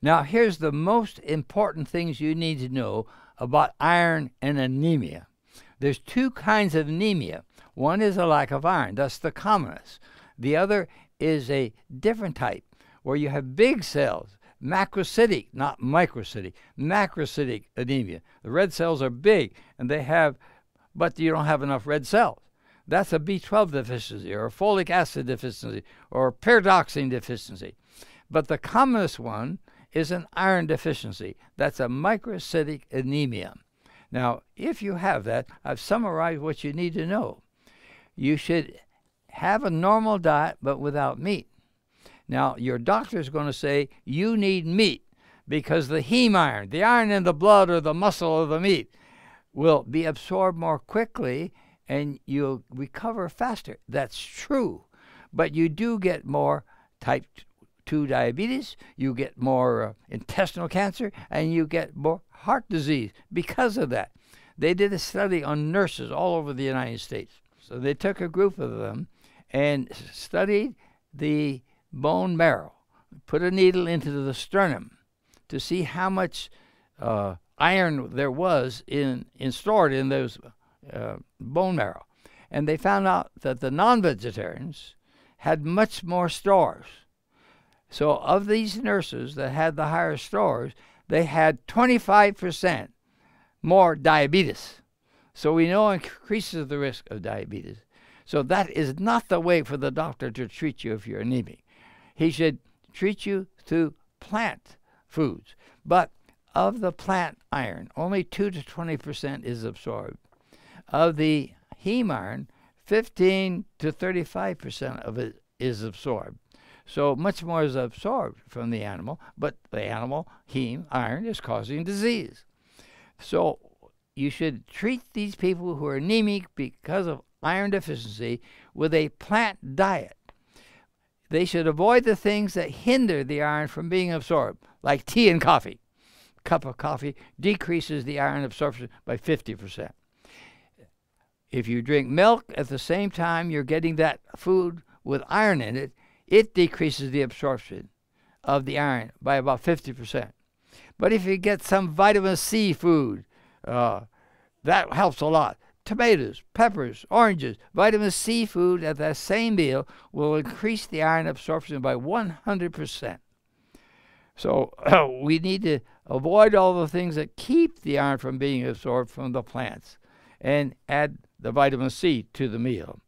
Now, here's the most important things you need to know about iron and anemia. There's two kinds of anemia. One is a lack of iron. That's the commonest. The other is a different type, where you have big cells, macrocytic, not microcytic, macrocytic anemia. The red cells are big, and but you don't have enough red cells. That's a B12 deficiency, or a folic acid deficiency, or a pyridoxine deficiency. But the commonest one is an iron deficiency. That's a microcytic anemia. Now, if you have that, I've summarized what you need to know. You should have a normal diet, but without meat. Now, your doctor is going to say you need meat because the heme iron, the iron in the blood or the muscle of the meat, will be absorbed more quickly and you'll recover faster. That's true. But you do get more type 2 diabetes, you get more intestinal cancer, and you get more heart disease because of that. They did a study on nurses all over the United States. So they took a group of them and studied the bone marrow, put a needle into the sternum to see how much iron there was stored in those bone marrow. And they found out that the non-vegetarians had much more stores. So of these nurses that had the higher stores, they had 25% more diabetes. So we know it increases the risk of diabetes. So that is not the way for the doctor to treat you if you're anemic. He should treat you through plant foods. But of the plant iron, only 2 to 20% is absorbed. Of the heme iron, 15 to 35% of it is absorbed. So much more is absorbed from the animal, but the animal heme iron is causing disease. So you should treat these people who are anemic because of iron deficiency with a plant diet. They should avoid the things that hinder the iron from being absorbed, like tea and coffee. A cup of coffee decreases the iron absorption by 50%. If you drink milk at the same time you're getting that food with iron in it, it decreases the absorption of the iron by about 50%. But if you get some vitamin C food, that helps a lot. Tomatoes, peppers, oranges, vitamin C food at that same meal will increase the iron absorption by 100%. So we need to avoid all the things that keep the iron from being absorbed from the plants and add the vitamin C to the meal.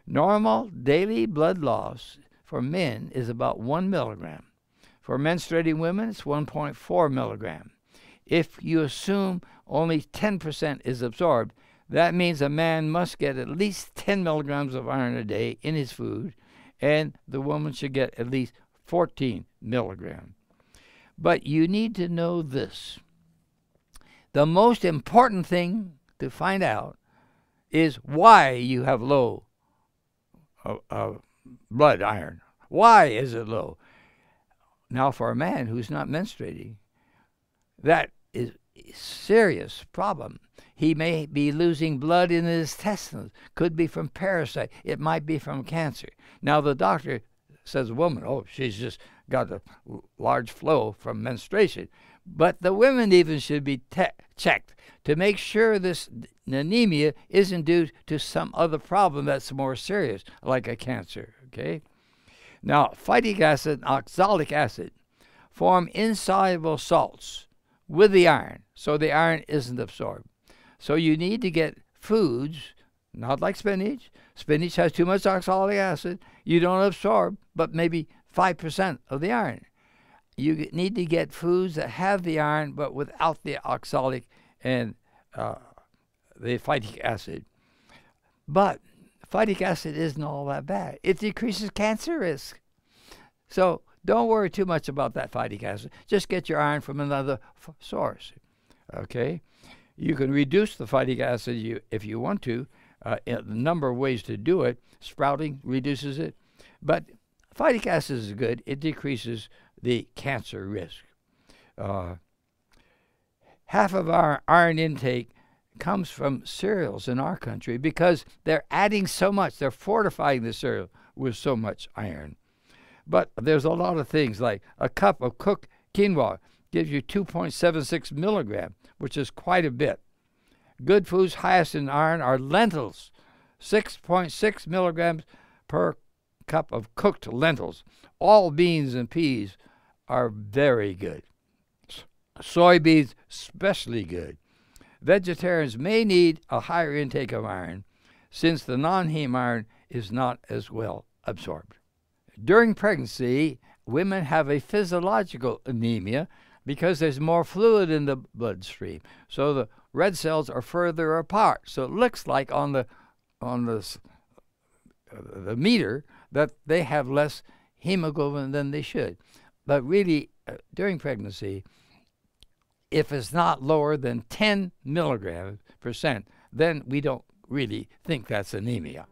Normal daily blood loss for men is about 1 milligram. For menstruating women, it's 1.4 milligram. If you assume only 10% is absorbed, that means a man must get at least 10 milligrams of iron a day in his food, and the woman should get at least 14 milligrams. But you need to know this. The most important thing to find out is why you have low blood iron. Why is it low? Now, for a man who's not menstruating, that is a serious problem. He may be losing blood in his intestines. Could be from parasite. It might be from cancer. Now, the doctor says, woman, oh, she's just got a large flow from menstruation. But the women even should be checked to make sure this anemia isn't due to some other problem that's more serious, like a cancer, okay? Now, phytic acid and oxalic acid form insoluble salts with the iron, so the iron isn't absorbed. So you need to get foods, not like spinach. Spinach has too much oxalic acid. You don't absorb, but maybe 5% of the iron. You need to get foods that have the iron, but without the oxalic and the phytic acid. But phytic acid isn't all that bad. It decreases cancer risk. So don't worry too much about that phytic acid. Just get your iron from another source. Okay? You can reduce the phytic acid if you want to. A number of ways to do it. Sprouting reduces it. But phytic acid is good. It decreases the cancer risk. Half of our iron intake comes from cereals in our country because they're adding so much. They're fortifying the cereal with so much iron. But there's a lot of things, like a cup of cooked quinoa gives you 2.76 milligrams, which is quite a bit. Good foods highest in iron are lentils, 6.6 milligrams per cup of cooked lentils. All beans and peas are very good. Soybeans, especially good. Vegetarians may need a higher intake of iron, since the non-heme iron is not as well absorbed. During pregnancy, women have a physiological anemia because there's more fluid in the bloodstream. So the red cells are further apart. So it looks like on the meter that they have less hemoglobin than they should. But really, during pregnancy, if it's not lower than 10 milligrams %, then we don't really think that's anemia.